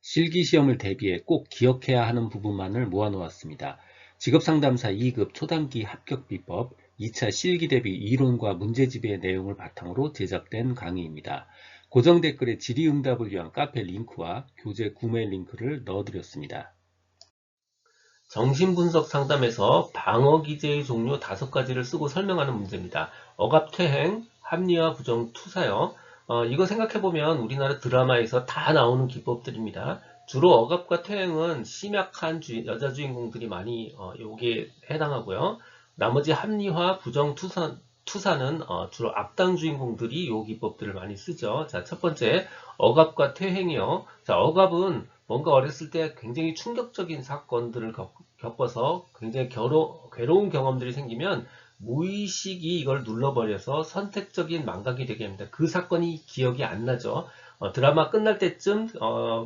실기시험을 대비해 꼭 기억해야 하는 부분만을 모아놓았습니다. 직업상담사 2급 초단기 합격비법 2차 실기대비 이론과 문제집의 내용을 바탕으로 제작된 강의입니다. 고정 댓글에 질의응답을 위한 카페 링크와 교재 구매 링크를 넣어드렸습니다. 정신분석 상담에서 방어 기제의 종류 5가지를 쓰고 설명하는 문제입니다. 억압, 퇴행, 합리화, 부정, 투사요. 이거 생각해보면 우리나라 드라마에서 다 나오는 기법들입니다. 주로 억압과 퇴행은 심약한 여자 주인공들이 많이 여기에 해당하고요. 나머지 합리화, 부정, 투사는 주로 악당 주인공들이 이 기법들을 많이 쓰죠. 자, 첫 번째 억압과 퇴행이요. 자, 억압은 뭔가 어렸을 때 굉장히 충격적인 사건들을 겪어서 굉장히 괴로운 경험들이 생기면 무의식이 이걸 눌러버려서 선택적인 망각이 되게 합니다. 그 사건이 기억이 안 나죠. 드라마 끝날 때쯤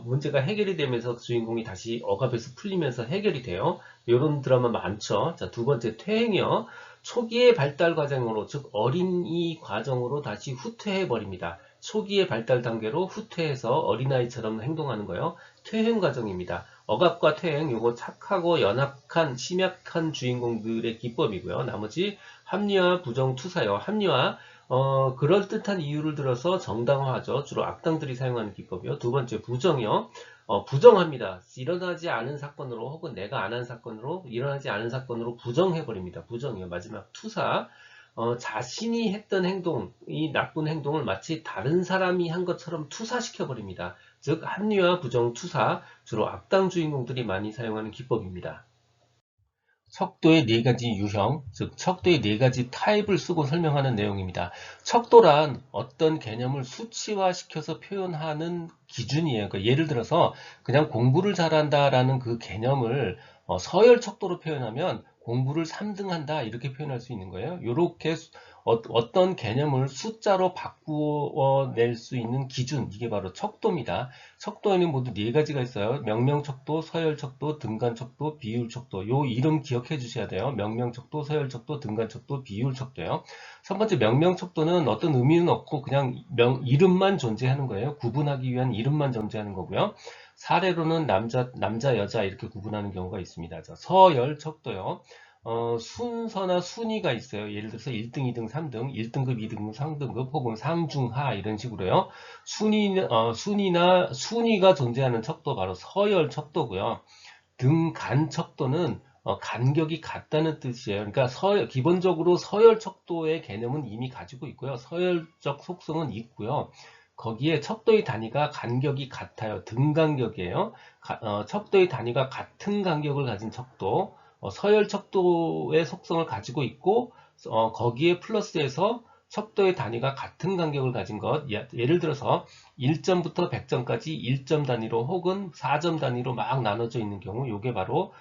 문제가 해결이 되면서 주인공이 다시 억압에서 풀리면서 해결이 돼요. 이런 드라마 많죠. 자, 두 번째 퇴행이요. 초기의 발달 과정으로, 즉 어린이 과정으로 다시 후퇴해 버립니다. 초기의 발달 단계로 후퇴해서 어린아이처럼 행동하는 거예요. 퇴행 과정입니다. 억압과 퇴행, 요거 착하고 연약한, 심약한 주인공들의 기법이고요. 나머지 합리화, 부정, 투사요. 합리화, 그럴듯한 이유를 들어서 정당화하죠. 주로 악당들이 사용하는 기법이요. 두 번째, 부정이요. 부정합니다. 일어나지 않은 사건으로 혹은 내가 안 한 사건으로 일어나지 않은 사건으로 부정해버립니다. 부정이요. 마지막 투사. 자신이 했던 행동, 이 나쁜 행동을 마치 다른 사람이 한 것처럼 투사시켜버립니다. 즉 합리화, 부정, 투사, 주로 악당 주인공들이 많이 사용하는 기법입니다. 척도의 4가지 유형, 즉 척도의 4가지 타입을 쓰고 설명하는 내용입니다. 척도란 어떤 개념을 수치화시켜서 표현하는 기준이에요. 그러니까 예를 들어서 그냥 공부를 잘한다라는 그 개념을 서열 척도로 표현하면 공부를 3등한다 이렇게 표현할 수 있는 거예요. 이렇게 어떤 개념을 숫자로 바꾸어 낼 수 있는 기준, 이게 바로 척도입니다. 척도에는 모두 4가지가 있어요. 명명척도, 서열척도, 등간척도, 비율척도. 요 이름 기억해 주셔야 돼요. 명명척도, 서열척도, 등간척도, 비율척도요. 첫 번째 명명척도는 어떤 의미는 없고 그냥 이름만 존재하는 거예요. 구분하기 위한 이름만 존재하는 거고요. 사례로는 남자, 여자 이렇게 구분하는 경우가 있습니다. 자, 서열척도요. 순서나 순위가 있어요. 예를 들어서 1등, 2등, 3등, 1등급, 2등급, 3등급 혹은 상중하 이런 식으로요. 순위가 존재하는 척도 바로 서열 척도고요. 등간 척도는 간격이 같다는 뜻이에요. 그러니까 기본적으로 서열 척도의 개념은 이미 가지고 있고요. 서열적 속성은 있고요. 거기에 척도의 단위가 간격이 같아요. 등간격이에요. 척도의 단위가 같은 간격을 가진 척도, 서열 척도의 속성을 가지고 있고 거기에 플러스해서 척도의 단위가 같은 간격을 가진 것, 예를 들어서 1점부터 100점까지 1점 단위로 혹은 4점 단위로 막 나눠져 있는 경우 이게 바로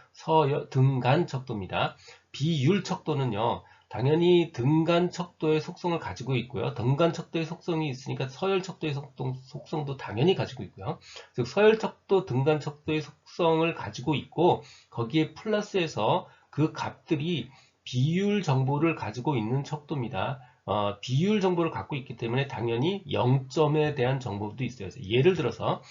등간 척도입니다. 비율 척도는요. 당연히 등간 척도의 속성을 가지고 있고요. 등간 척도의 속성이 있으니까 서열 척도의 속성도 당연히 가지고 있고요. 즉 서열 척도, 등간 척도의 속성을 가지고 있고 거기에 플러스해서 그 값들이 비율 정보를 가지고 있는 척도입니다. 비율 정보를 갖고 있기 때문에 당연히 0점에 대한 정보도 있어요. 예를 들어서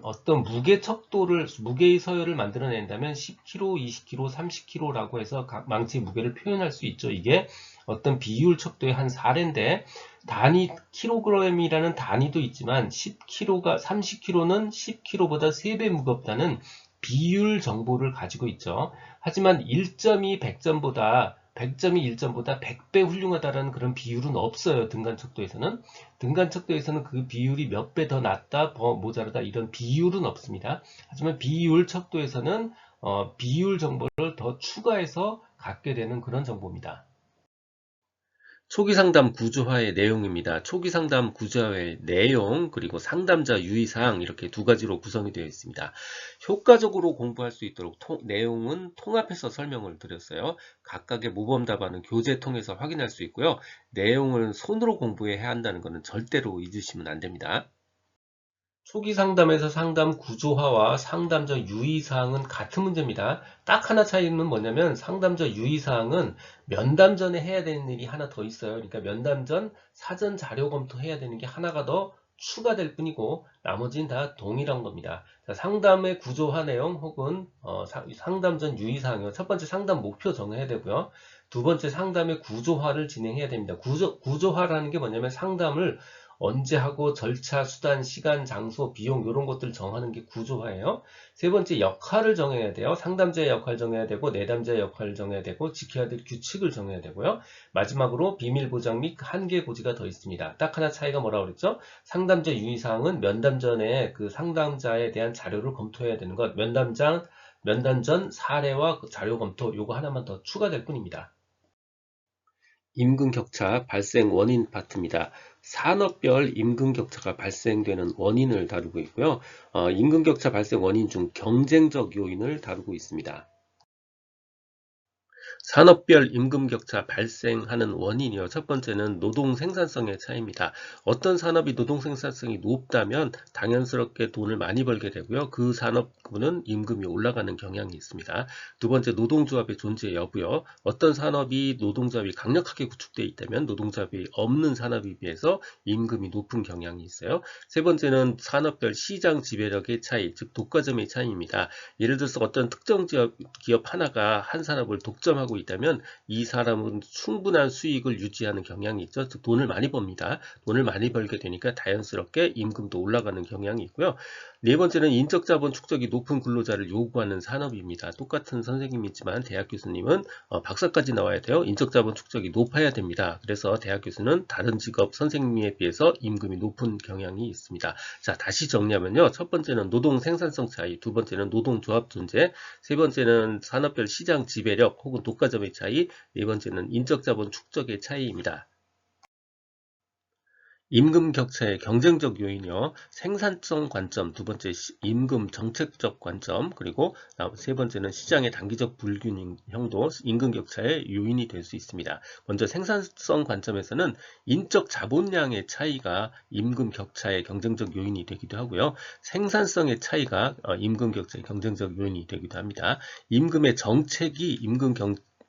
어떤 무게의 서열을 만들어낸다면 10kg, 20kg, 30kg라고 해서 각 망치의 무게를 표현할 수 있죠. 이게 어떤 비율 척도의 한 사례인데 단위 킬로그램이라는 단위도 있지만 10kg가 30kg는 10kg보다 3배 무겁다는 비율 정보를 가지고 있죠. 하지만 1점이 100점이 1점보다 100배 훌륭하다는 그런 비율은 없어요. 등간척도에서는. 등간척도에서는 그 비율이 몇 배 더 낮다, 더 모자르다 이런 비율은 없습니다. 하지만 비율 척도에서는 비율 정보를 더 추가해서 갖게 되는 그런 정보입니다. 초기상담 구조화의 내용입니다. 초기상담 구조화의 내용 그리고 상담자 유의사항 이렇게 2가지로 구성이 되어 있습니다. 효과적으로 공부할 수 있도록 내용은 통합해서 설명을 드렸어요. 각각의 모범 답안은 교재 통해서 확인할 수 있고요. 내용을 손으로 공부해야 한다는 것은 절대로 잊으시면 안 됩니다. 초기 상담에서 상담 구조화와 상담자 유의사항은 같은 문제입니다. 딱 하나 차이는 뭐냐면 상담자 유의사항은 면담 전에 해야 되는 일이 하나 더 있어요. 그러니까 면담 전 사전 자료 검토해야 되는 게 하나가 더 추가될 뿐이고 나머지는 다 동일한 겁니다. 자, 상담의 구조화 내용 혹은 상담 전 유의사항이요. 첫 번째 상담 목표 정해야 되고요. 두 번째 상담의 구조화를 진행해야 됩니다. 구조화라는 게 뭐냐면 상담을 언제 하고 절차, 수단, 시간, 장소, 비용 이런 것들을 정하는 게 구조화예요. 세 번째 역할을 정해야 돼요. 상담자의 역할 정해야 되고 내담자의 역할을 정해야 되고 지켜야 될 규칙을 정해야 되고요. 마지막으로 비밀 보장 및 한계 고지가 더 있습니다. 딱 하나 차이가 뭐라고 그랬죠? 상담자 유의사항은 면담 전에 그 상담자에 대한 자료를 검토해야 되는 것, 면담 전 사례와 그 자료 검토 요거 하나만 더 추가될 뿐입니다. 임금격차 발생 원인 파트입니다. 산업별 임금격차가 발생되는 원인을 다루고 있고요. 임금격차 발생 원인 중 경쟁적 요인을 다루고 있습니다. 산업별 임금격차 발생하는 원인이요. 첫 번째는 노동 생산성의 차이입니다. 어떤 산업이 노동 생산성이 높다면 당연스럽게 돈을 많이 벌게 되고요. 그 산업군은 임금이 올라가는 경향이 있습니다. 두 번째, 노동조합의 존재 여부요. 어떤 산업이 노동조합이 강력하게 구축되어 있다면 노동조합이 없는 산업에 비해서 임금이 높은 경향이 있어요. 세 번째는 산업별 시장 지배력의 차이, 즉 독과점의 차이입니다. 예를 들어서 어떤 특정 기업 하나가 한 산업을 독점하고 있다면 이 사람은 충분한 수익을 유지하는 경향이 있죠. 즉 돈을 많이 법니다. 돈을 많이 벌게 되니까 자연스럽게 임금도 올라가는 경향이 있고요. 네 번째는 인적 자본 축적이 높은 근로자를 요구하는 산업입니다. 똑같은 선생님이지만 대학 교수님은 박사까지 나와야 돼요. 인적 자본 축적이 높아야 됩니다. 그래서 대학 교수는 다른 직업 선생님에 비해서 임금이 높은 경향이 있습니다. 자, 다시 정리하면요. 첫 번째는 노동 생산성 차이, 두 번째는 노동조합 존재, 세 번째는 산업별 시장 지배력 혹은 독과점의 차이, 네 번째는 인적 자본 축적의 차이입니다. 임금 격차의 경쟁적 요인이요. 생산성 관점, 두 번째 임금 정책적 관점, 그리고 세 번째는 시장의 단기적 불균형도 임금 격차의 요인이 될 수 있습니다. 먼저 생산성 관점에서는 인적 자본량의 차이가 임금 격차의 경쟁적 요인이 되기도 하고요. 생산성의 차이가 임금 격차의 경쟁적 요인이 되기도 합니다. 임금의 정책이 임금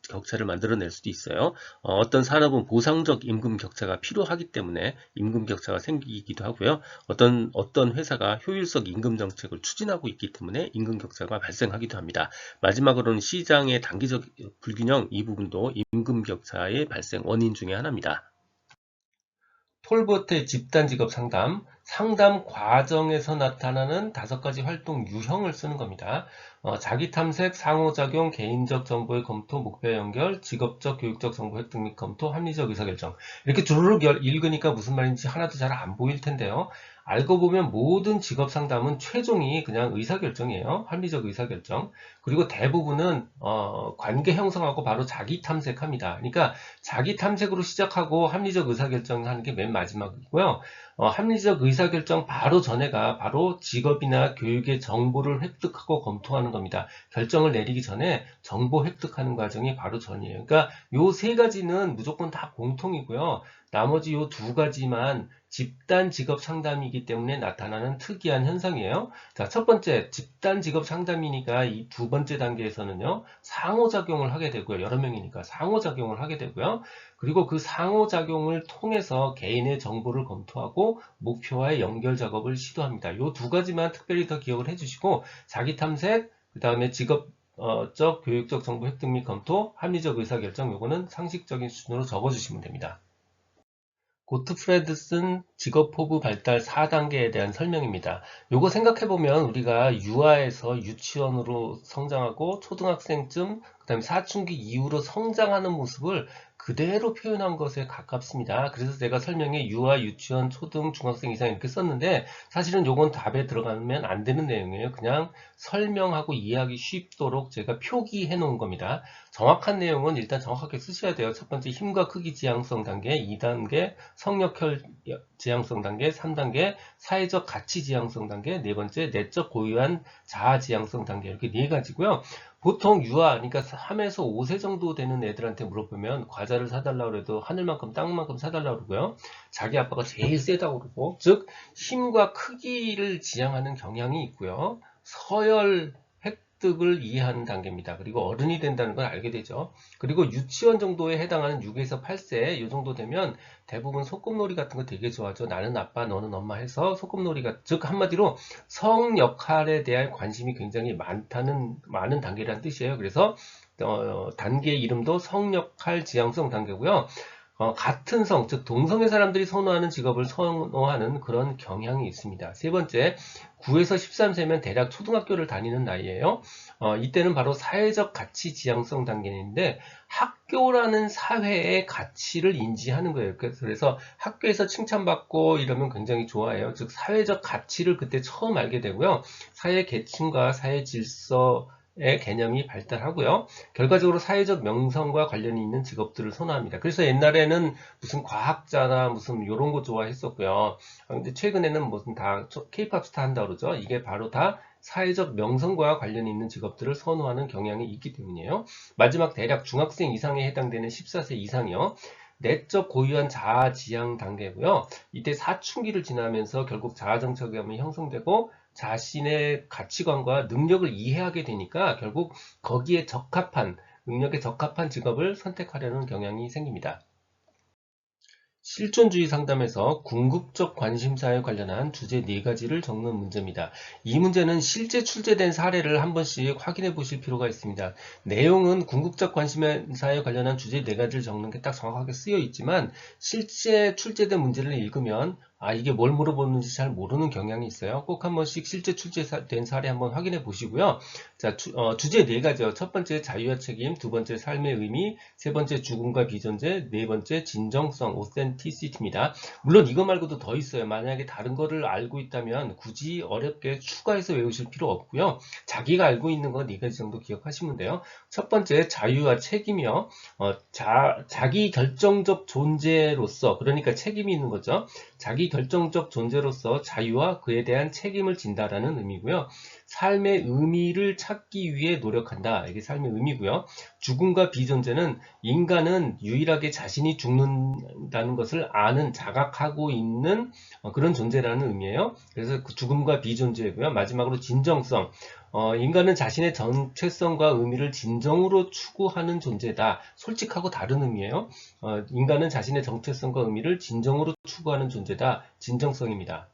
격차를 만들어낼 수도 있어요. 어떤 산업은 보상적 임금 격차가 필요하기 때문에 임금 격차가 생기기도 하고요. 어떤 회사가 효율적 임금 정책을 추진하고 있기 때문에 임금 격차가 발생하기도 합니다. 마지막으로는 시장의 단기적 불균형, 이 부분도 임금 격차의 발생 원인 중에 하나입니다. 톨보트의 집단 직업 상담, 상담 과정에서 나타나는 5가지 활동 유형을 쓰는 겁니다. 자기 탐색, 상호작용, 개인적 정보의 검토, 목표 연결, 직업적, 교육적 정보 획득 및 검토, 합리적 의사결정. 이렇게 주르륵 읽으니까 무슨 말인지 하나도 잘 안 보일 텐데요. 알고 보면 모든 직업 상담은 최종이 그냥 의사결정이에요. 합리적 의사결정. 그리고 대부분은 관계 형성하고 바로 자기 탐색합니다. 그러니까 자기 탐색으로 시작하고 합리적 의사결정하는 게 맨 마지막이고요. 합리적 의사결정 바로 전에가 바로 직업이나 교육의 정보를 획득하고 검토하는 겁니다. 결정을 내리기 전에 정보 획득하는 과정이 바로 전이에요. 그러니까 요 3가지는 무조건 다 공통이고요. 나머지 요 2가지만 집단 직업 상담이기 때문에 나타나는 특이한 현상이에요. 자, 첫 번째, 집단 직업 상담이니까 이 두 번째 단계에서는요, 상호작용을 하게 되고요. 여러 명이니까 상호작용을 하게 되고요. 그리고 그 상호작용을 통해서 개인의 정보를 검토하고 목표와의 연결 작업을 시도합니다. 이 2가지만 특별히 더 기억을 해주시고, 자기 탐색, 그 다음에 직업적, 교육적 정보 획득 및 검토, 합리적 의사결정, 요거는 상식적인 수준으로 적어주시면 됩니다. 고트프레드슨 직업포부 발달 4단계에 대한 설명입니다. 요거 생각해보면 우리가 유아에서 유치원으로 성장하고 초등학생쯤 그 다음에 사춘기 이후로 성장하는 모습을 그대로 표현한 것에 가깝습니다. 그래서 제가 설명에 유아, 유치원, 초등, 중학생 이상 이렇게 썼는데 사실은 요건 답에 들어가면 안 되는 내용이에요. 그냥 설명하고 이해하기 쉽도록 제가 표기해 놓은 겁니다. 정확한 내용은 일단 정확하게 쓰셔야 돼요. 첫 번째 힘과 크기 지향성 단계, 2단계 성역혈 지향성 단계, 3단계 사회적 가치 지향성 단계, 네 번째 내적 고유한 자아 지향성 단계 이렇게 4가지고요. 보통 유아, 그러니까 3에서 5세 정도 되는 애들한테 물어보면 과자를 사달라고 해도 하늘만큼 땅만큼 사달라고 그러고요. 자기 아빠가 제일 세다고 그러고, 즉 힘과 크기를 지향하는 경향이 있고요. 서열, 설득을 이해하는 단계입니다. 그리고 어른이 된다는 걸 알게 되죠. 그리고 유치원 정도에 해당하는 6에서 8세 이 정도 되면 대부분 소꿉놀이 같은 거 되게 좋아하죠. 나는 아빠, 너는 엄마 해서 소꿉놀이가, 즉 한마디로 성 역할에 대한 관심이 굉장히 많은 단계라는 뜻이에요. 그래서 단계 이름도 성역할 지향성 단계고요. 같은 성, 즉 동성의 사람들이 선호하는 직업을 선호하는 그런 경향이 있습니다. 세 번째, 9에서 13세면 대략 초등학교를 다니는 나이예요. 이때는 바로 사회적 가치 지향성 단계인데 학교라는 사회의 가치를 인지하는 거예요. 그래서 학교에서 칭찬받고 이러면 굉장히 좋아해요. 즉 사회적 가치를 그때 처음 알게 되고요. 사회 계층과 사회 질서 의 개념이 발달하고요. 결과적으로 사회적 명성과 관련이 있는 직업들을 선호합니다. 그래서 옛날에는 무슨 과학자나 무슨 이런 거 좋아했었고요. 근데 최근에는 무슨 다 K-팝 스타 한다 그러죠. 이게 바로 다 사회적 명성과 관련이 있는 직업들을 선호하는 경향이 있기 때문이에요. 마지막 대략 중학생 이상에 해당되는 14세 이상이요. 내적 고유한 자아 지향 단계고요. 이때 사춘기를 지나면서 결국 자아 정체감이 형성되고 자신의 가치관과 능력을 이해하게 되니까 결국 거기에 적합한, 능력에 적합한 직업을 선택하려는 경향이 생깁니다. 실존주의 상담에서 궁극적 관심사에 관련한 주제 4가지를 적는 문제입니다. 이 문제는 실제 출제된 사례를 한 번씩 확인해 보실 필요가 있습니다. 내용은 궁극적 관심사에 관련한 주제 4가지를 적는 게 딱 정확하게 쓰여 있지만 실제 출제된 문제를 읽으면 이게 뭘 물어보는지 잘 모르는 경향이 있어요. 꼭 한 번씩 실제 출제된 사례 한번 확인해 보시고요. 자, 주제 4가지요. 첫 번째 자유와 책임, 두 번째 삶의 의미, 세 번째 죽음과 비존재, 네 번째 진정성, authenticity입니다. 물론 이거 말고도 더 있어요. 만약에 다른 거를 알고 있다면 굳이 어렵게 추가해서 외우실 필요 없고요. 자기가 알고 있는 거 4가지 정도 기억하시면 돼요. 첫 번째 자유와 책임이요. 자기 결정적 존재로서, 그러니까 책임이 있는 거죠. 자기 결정적 존재로서 자유와 그에 대한 책임을 진다라는 의미고요. 삶의 의미를 찾기 위해 노력한다. 이게 삶의 의미고요. 죽음과 비존재는 인간은 유일하게 자신이 죽는다는 것을 아는, 자각하고 있는 그런 존재라는 의미예요. 그래서 그 죽음과 비존재고요. 마지막으로 진정성. 인간은 자신의 정체성과 의미를 진정으로 추구하는 존재다. 솔직하고 다른 의미예요. 인간은 자신의 정체성과 의미를 진정으로 추구하는 존재다. 진정성입니다.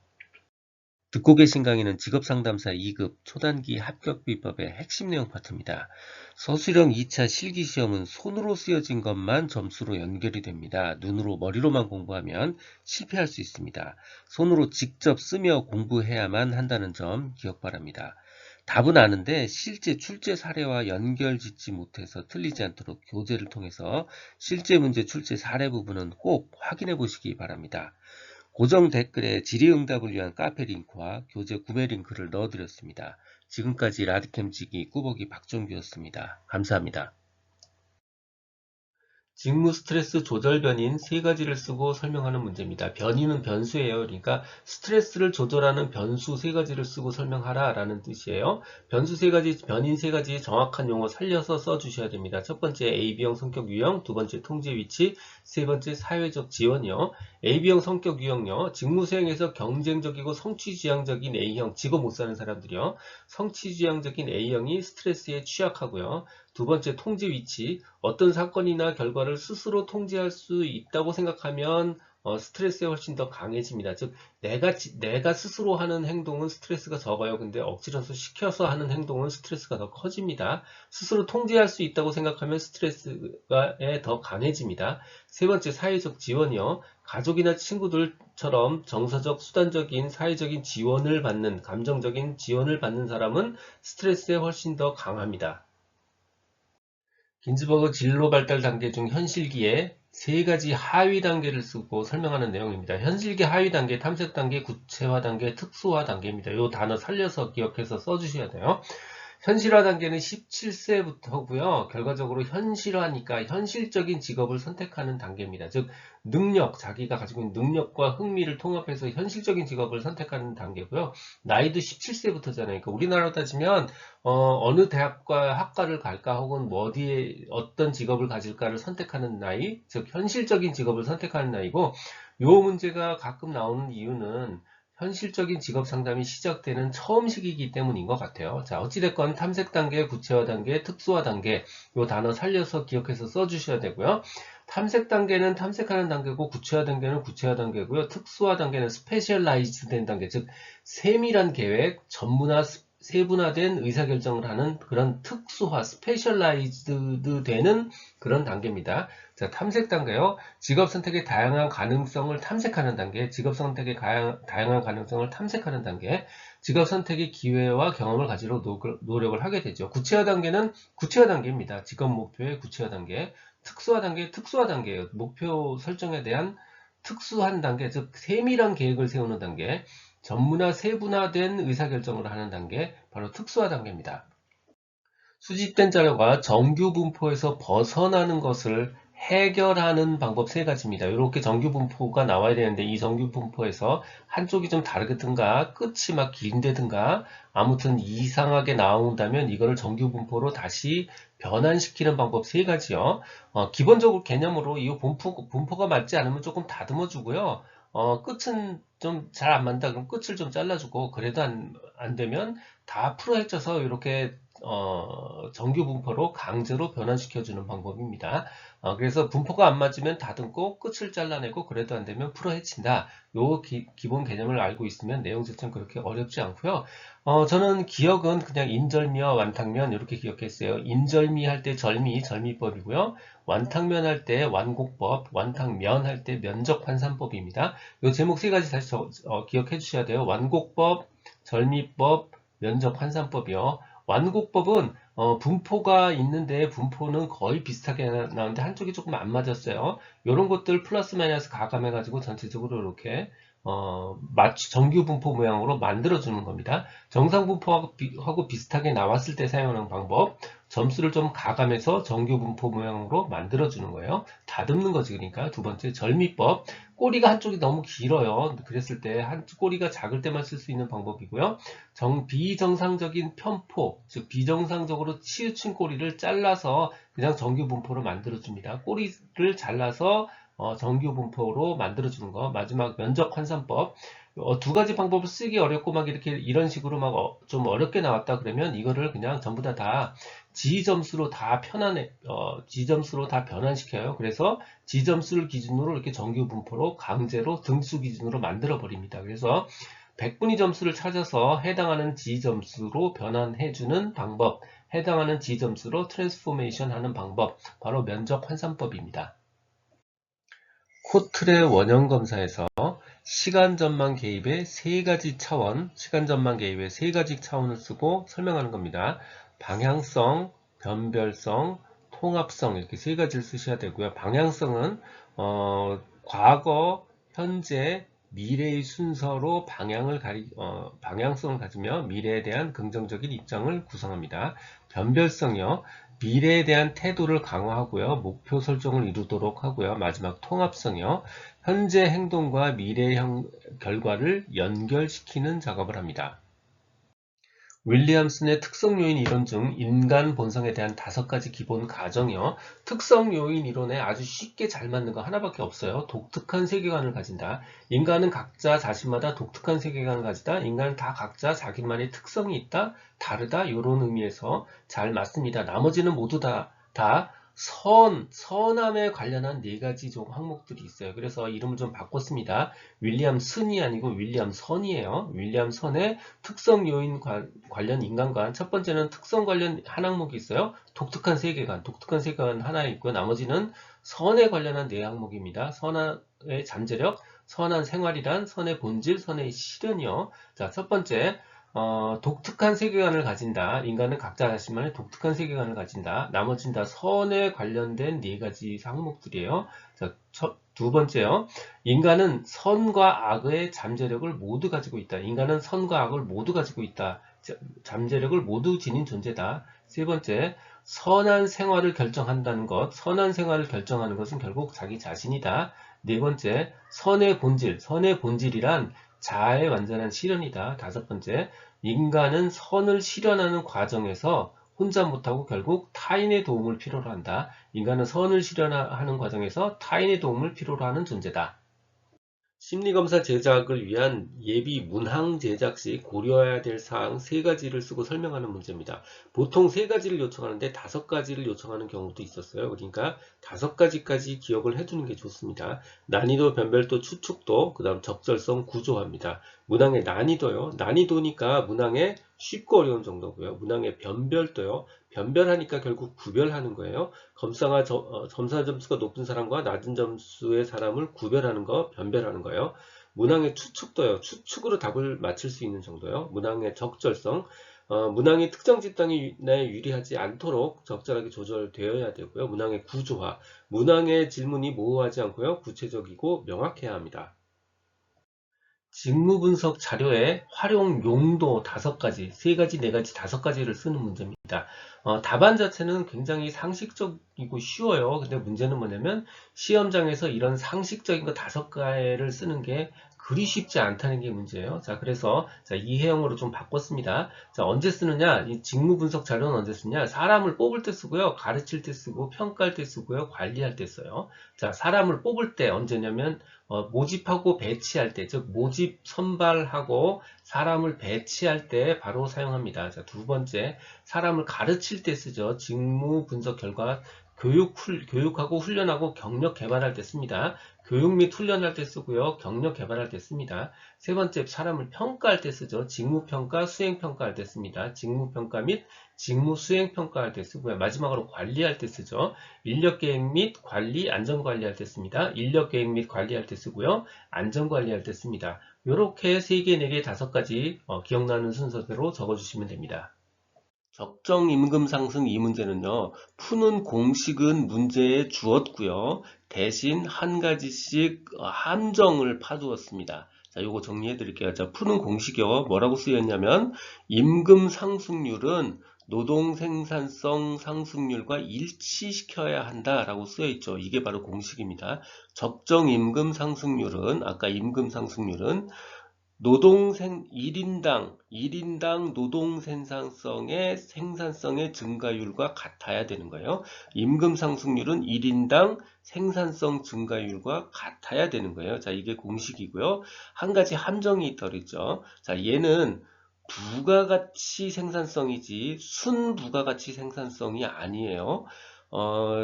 듣고 계신 강의는 직업상담사 2급 초단기 합격비법의 핵심 내용 파트입니다. 서술형 2차 실기시험은 손으로 쓰여진 것만 점수로 연결이 됩니다. 눈으로 머리로만 공부하면 실패할 수 있습니다. 손으로 직접 쓰며 공부해야만 한다는 점 기억 바랍니다. 답은 아는데 실제 출제 사례와 연결 짓지 못해서 틀리지 않도록 교재를 통해서 실제 문제 출제 사례 부분은 꼭 확인해 보시기 바랍니다. 고정 댓글에 질의응답을 위한 카페 링크와 교재 구매 링크를 넣어드렸습니다. 지금까지 라디캠지기 꾸벅이 박종규였습니다. 감사합니다. 직무 스트레스 조절 변인 3가지를 쓰고 설명하는 문제입니다. 변인은 변수예요. 그러니까 스트레스를 조절하는 변수 3가지를 쓰고 설명하라 라는 뜻이에요. 변수 3가지, 변인 3가지 정확한 용어 살려서 써주셔야 됩니다. 첫 번째 AB형 성격 유형, 두 번째 통제 위치, 세 번째 사회적 지원이요. AB형 성격 유형요. 직무 수행에서 경쟁적이고 성취지향적인 A형, 직업 못 사는 사람들이요. 성취지향적인 A형이 스트레스에 취약하고요. 두 번째 통제 위치, 어떤 사건이나 결과를 스스로 통제할 수 있다고 생각하면 스트레스에 훨씬 더 강해집니다. 즉 내가 스스로 하는 행동은 스트레스가 적어요. 근데 억지로서 시켜서 하는 행동은 스트레스가 더 커집니다. 스스로 통제할 수 있다고 생각하면 스트레스가 더 강해집니다. 세 번째 사회적 지원이요. 가족이나 친구들처럼 정서적, 수단적인, 사회적인 지원을 받는, 감정적인 지원을 받는 사람은 스트레스에 훨씬 더 강합니다. 긴즈버그 진로 발달 단계 중 현실기에 3가지 하위 단계를 쓰고 설명하는 내용입니다. 현실기 하위 단계, 탐색 단계, 구체화 단계, 특수화 단계입니다. 이 단어 살려서 기억해서 써주셔야 돼요. 현실화 단계는 17세부터고요. 결과적으로 현실화니까 현실적인 직업을 선택하는 단계입니다. 즉 능력, 자기가 가지고 있는 능력과 흥미를 통합해서 현실적인 직업을 선택하는 단계고요. 나이도 17세부터잖아요. 그러니까 우리나라로 따지면 어느 대학과 학과를 갈까 혹은 뭐 어디에 어떤 직업을 가질까를 선택하는 나이, 즉 현실적인 직업을 선택하는 나이고 이 문제가 가끔 나오는 이유는 현실적인 직업 상담이 시작되는 처음 시기이기 때문인 것 같아요. 자, 어찌됐건 탐색 단계, 구체화 단계, 특수화 단계 요 단어 살려서 기억해서 써주셔야 되고요. 탐색 단계는 탐색하는 단계고 구체화 단계는 구체화 단계고요. 특수화 단계는 스페셜라이즈드 된 단계, 즉 세밀한 계획, 전문화, 세분화된 의사결정을 하는 그런 특수화, 스페셜라이즈드 되는 그런 단계입니다. 자, 탐색 단계요. 직업 선택의 다양한 가능성을 탐색하는 단계, 직업 선택의 다양한 가능성을 탐색하는 단계, 직업 선택의 기회와 경험을 가지러 노력을 하게 되죠. 구체화 단계는 구체화 단계입니다. 직업 목표의 구체화 단계, 특수화 단계, 특수화 단계예요. 목표 설정에 대한 특수한 단계, 즉 세밀한 계획을 세우는 단계, 전문화, 세분화된 의사결정을 하는 단계, 바로 특수화 단계입니다. 수집된 자료가 정규 분포에서 벗어나는 것을 해결하는 방법 세 가지입니다. 이렇게 정규 분포가 나와야 되는데 이 정규 분포에서 한쪽이 좀 다르든가 끝이 막 긴데든가 아무튼 이상하게 나온다면 이거를 정규 분포로 다시 변환시키는 방법 세 가지요. 기본적으로 개념으로 이 분포가 맞지 않으면 조금 다듬어 주고요. 끝은 좀 잘 안 맞다 그럼 끝을 좀 잘라주고 그래도 안 되면 다 풀어헤쳐서 이렇게 정규 분포로 강제로 변환시켜주는 방법입니다. 그래서 분포가 안 맞으면 다듬고 끝을 잘라내고 그래도 안 되면 풀어헤친다. 요 기본 개념을 알고 있으면 내용 자체는 그렇게 어렵지 않고요. 저는 기억은 그냥 인절미와 완탕면 이렇게 기억했어요. 인절미 할 때 절미법이고요. 완탕면 할 때 완곡법, 완탕면 할 때 면적환산법입니다. 요 제목 세 가지 다시 기억해 주셔야 돼요. 완곡법, 절미법, 면적환산법이요. 완곡법은 분포가 있는데 분포는 거의 비슷하게 나오는데 한쪽이 조금 안 맞았어요. 이런 것들 플러스 마이너스 가감해 가지고 전체적으로 이렇게 정규 분포 모양으로 만들어 주는 겁니다. 정상 분포하고 비슷하게 나왔을 때 사용하는 방법, 점수를 좀 가감해서 정규 분포 모양으로 만들어 주는 거예요. 다듬는 거지. 그러니까 두 번째 절미법, 꼬리가 한쪽이 너무 길어요. 그랬을 때 꼬리가 작을 때만 쓸 수 있는 방법이고요. 비정상적인 편포, 즉 비정상적으로 치우친 꼬리를 잘라서 그냥 정규 분포로 만들어 줍니다. 꼬리를 잘라서 정규 분포로 만들어 주는 거. 마지막 면적 환산법. 두 가지 방법을 쓰기 어렵고 막 이렇게 이런 식으로 막 좀 어렵게 나왔다 그러면 이거를 그냥 전부 다 지점수로 다 지점수로 다 변환시켜요. 그래서 지점수를 기준으로 이렇게 정규 분포로 강제로 등수 기준으로 만들어 버립니다. 그래서 100분위 점수를 찾아서 해당하는 지점수로 변환해주는 방법, 해당하는 지점수로 트랜스포메이션 하는 방법, 바로 면적 환산법입니다. 코틀의 원형 검사에서 시간 전망 개입의 세 가지 차원을 쓰고 설명하는 겁니다. 방향성, 변별성, 통합성 이렇게 세 가지를 쓰셔야 되고요. 방향성은 과거, 현재, 미래의 순서로 방향성을 가지며 미래에 대한 긍정적인 입장을 구성합니다. 변별성이요. 미래에 대한 태도를 강화하고요. 목표 설정을 이루도록 하고요. 마지막 통합성이요. 현재 행동과 미래 결과를 연결시키는 작업을 합니다. 윌리엄슨의 특성요인 이론 중 인간 본성에 대한 5가지 기본 가정이요. 특성요인 이론에 아주 쉽게 잘 맞는 거 하나밖에 없어요. 독특한 세계관을 가진다. 인간은 각자 자신마다 독특한 세계관을 가지다. 인간은 다 각자 자기만의 특성이 있다. 다르다. 이런 의미에서 잘 맞습니다. 나머지는 모두 다 선함에 관련한 4가지 항목들이 있어요. 그래서 이름을 좀 바꿨습니다. 윌리엄 선이 아니고 윌리엄 선이에요. 윌리엄 선의 특성 요인 관련 인간관. 첫 번째는 특성 관련 한 항목이 있어요. 독특한 세계관 하나 있고요. 나머지는 선에 관련한 4항목입니다. 선의 잠재력, 선한 생활이란, 선의 본질, 선의 실현이요. 자, 첫 번째. 독특한 세계관을 가진다. 인간은 각자 자신만의 독특한 세계관을 가진다. 나머지는 다 선에 관련된 4가지 항목들이에요. 자, 두 번째요. 인간은 선과 악의 잠재력을 모두 가지고 있다. 인간은 선과 악을 모두 가지고 있다. 잠재력을 모두 지닌 존재다. 세 번째, 선한 생활을 결정한다는 것. 선한 생활을 결정하는 것은 결국 자기 자신이다. 네 번째, 선의 본질이란 자아의 완전한 실현이다. 5번째, 인간은 선을 실현하는 과정에서 혼자 못하고 결국 타인의 도움을 필요로 한다. 인간은 선을 실현하는 과정에서 타인의 도움을 필요로 하는 존재다. 심리검사 제작을 위한 예비 문항 제작 시 고려해야 될 사항 3가지를 쓰고 설명하는 문제입니다. 보통 3가지를 요청하는데 5가지를 요청하는 경우도 있었어요. 그러니까 5가지까지 기억을 해두는 게 좋습니다. 난이도, 변별도, 추측도, 그 다음 적절성, 구조화입니다. 문항의 난이도요. 난이도니까 문항의 쉽고 어려운 정도고요. 문항의 변별도요. 변별하니까 결국 구별하는 거예요. 검사 점수가 높은 사람과 낮은 점수의 사람을 구별하는 거, 변별하는 거예요. 문항의 추측도요. 추측으로 답을 맞출 수 있는 정도요. 문항의 적절성, 문항이 특정 집단에 유리하지 않도록 적절하게 조절되어야 되고요. 문항의 구조화, 문항의 질문이 모호하지 않고요. 구체적이고 명확해야 합니다. 직무 분석 자료의 활용 용도 5가지, 3가지, 4가지, 5가지를 쓰는 문제입니다. 답안 자체는 굉장히 상식적이고 쉬워요. 근데 문제는 뭐냐면 시험장에서 이런 상식적인 거 5가지를 쓰는 게 그리 쉽지 않다는 게 문제예요. 자, 그래서 자, 이해형으로 좀 바꿨습니다. 자, 언제 쓰느냐? 이 직무 분석 자료는 언제 쓰냐? 사람을 뽑을 때 쓰고요. 가르칠 때 쓰고 평가할 때 쓰고요. 관리할 때 써요. 자, 사람을 뽑을 때 언제냐면 모집하고 배치할 때, 즉 모집 선발하고 사람을 배치할 때 바로 사용합니다. 자, 두 번째, 사람을 가르칠 때 쓰죠. 직무 분석 결과 교육하고 훈련하고 경력 개발할 때 씁니다. 교육 및 훈련할 때 쓰고요. 경력 개발할 때 씁니다. 세 번째, 사람을 평가할 때 쓰죠. 직무평가, 수행평가할 때 씁니다. 직무평가 및 직무 수행평가할 때 쓰고요. 마지막으로 관리할 때 쓰죠. 인력계획 및 관리, 안전관리할 때 씁니다. 인력계획 및 관리할 때 쓰고요. 안전관리할 때 씁니다. 이렇게 3개, 4개, 5가지 기억나는 순서대로 적어주시면 됩니다. 적정 임금 상승 이 문제는요, 푸는 공식은 문제에 주었고요. 대신 한 가지씩 함정을 파두었습니다. 자, 요거 정리해 드릴게요. 자, 푸는 공식이요. 뭐라고 쓰였냐면, 임금 상승률은 노동 생산성 상승률과 일치시켜야 한다라고 쓰여 있죠. 이게 바로 공식입니다. 적정 임금 상승률은, 아까 임금 상승률은 1인당 노동 생산성의 증가율과 같아야 되는 거예요. 임금 상승률은 1인당 생산성 증가율과 같아야 되는 거예요. 자, 이게 공식이고요. 한 가지 함정이 있다 그랬죠. 자, 얘는 부가가치 생산성이지 순부가가치 생산성이 아니에요.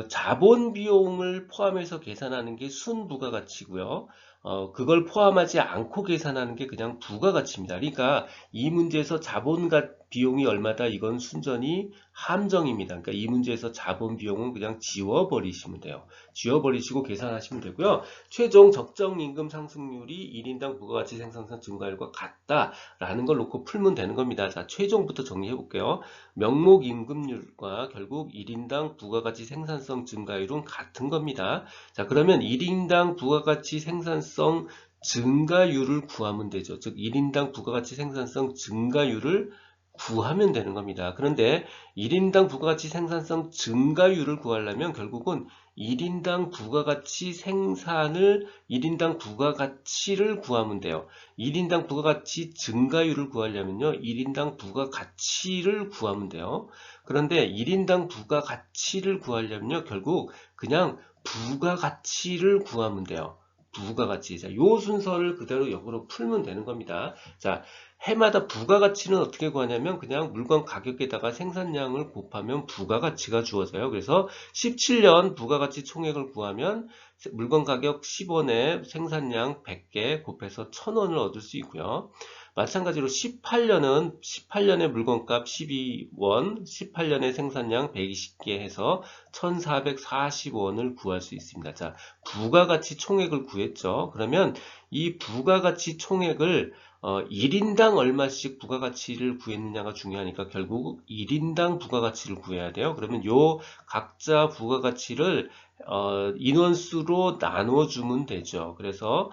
자본 비용을 포함해서 계산하는 게 순부가가치고요. 그걸 포함하지 않고 계산하는 게 그냥 부가가치입니다. 그러니까 이 문제에서 자본가 비용이 얼마다 이건 순전히 함정입니다. 그러니까 이 문제에서 자본 비용은 그냥 지워버리시면 돼요. 지워버리시고 계산하시면 되고요. 최종 적정 임금 상승률이 1인당 부가가치 생산성 증가율과 같다라는 걸 놓고 풀면 되는 겁니다. 자, 최종부터 정리해 볼게요. 명목 임금률과 결국 1인당 부가가치 생산성 증가율은 같은 겁니다. 자, 그러면 1인당 부가가치 생산성 증가율을 구하면 되죠. 즉 1인당 부가가치 생산성 증가율을 구하면 되는 겁니다. 그런데 1인당 부가가치 생산성 증가율을 구하려면 결국은 1인당 부가가치 생산을 1인당 부가가치를 구하면 돼요. 1인당 부가가치 증가율을 구하려면요. 1인당 부가가치를 구하면 돼요. 그런데 1인당 부가가치를 구하려면요. 결국 그냥 부가가치를 구하면 돼요. 부가가치. 자, 요 순서를 그대로 역으로 풀면 되는 겁니다. 자, 해마다 부가가치는 어떻게 구하냐면 그냥 물건 가격에다가 생산량을 곱하면 부가가치가 주어져요. 그래서 17년 부가가치 총액을 구하면 물건 가격 10원에 생산량 100개 곱해서 1000원을 얻을 수 있고요. 마찬가지로 18년의 물건값 12원, 18년의 생산량 120개 해서 1440원을 구할 수 있습니다. 자, 부가가치 총액을 구했죠. 그러면 이 부가가치 총액을 1인당 얼마씩 부가가치를 구했느냐가 중요하니까 결국 1인당 부가가치를 구해야 돼요. 그러면 요 각자 부가가치를 인원수로 나눠주면 되죠. 그래서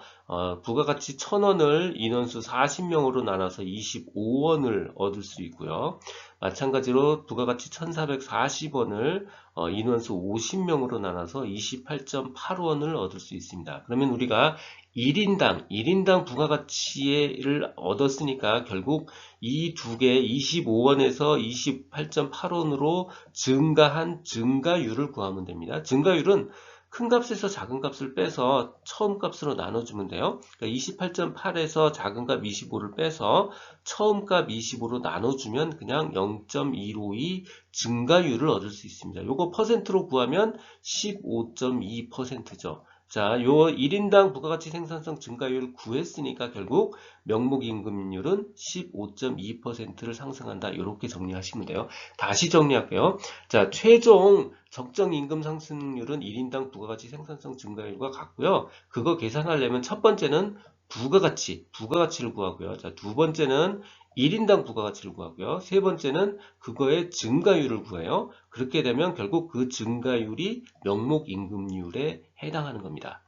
부가가치 1000원을 인원수 40명으로 나눠서 25원을 얻을 수 있고요. 마찬가지로 부가가치 1440원을 인원수 50명으로 나눠서 28.8원을 얻을 수 있습니다. 그러면 우리가 1인당 부가가치를 얻었으니까 결국 이 두 개 25원에서 28.8원으로 증가한 증가율을 구하면 됩니다. 증가율은 큰 값에서 작은 값을 빼서 처음 값으로 나눠주면 돼요. 그러니까 28.8에서 작은 값 25를 빼서 처음 값 25로 나눠주면 그냥 0.152 증가율을 얻을 수 있습니다. 요거 퍼센트로 구하면 15.2%죠. 자, 요 1인당 부가가치 생산성 증가율을 구했으니까 결국 명목임금률은 15.2%를 상승한다. 이렇게 정리하시면 돼요. 다시 정리할게요. 자, 최종 적정 임금 상승률은 1인당 부가가치 생산성 증가율과 같고요. 그거 계산하려면 첫 번째는 부가가치를 구하고요. 자, 두 번째는 1인당 부가가치를 구하고요. 세 번째는 그거의 증가율을 구해요. 그렇게 되면 결국 그 증가율이 명목임금률에 해당하는 겁니다.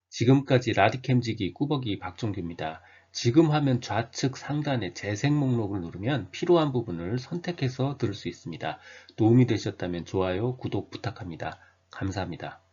지금까지 라디캠지기 꾸벅이 박종규입니다. 지금 화면 좌측 상단의 재생 목록을 누르면 필요한 부분을 선택해서 들을 수 있습니다. 도움이 되셨다면 좋아요, 구독 부탁합니다. 감사합니다.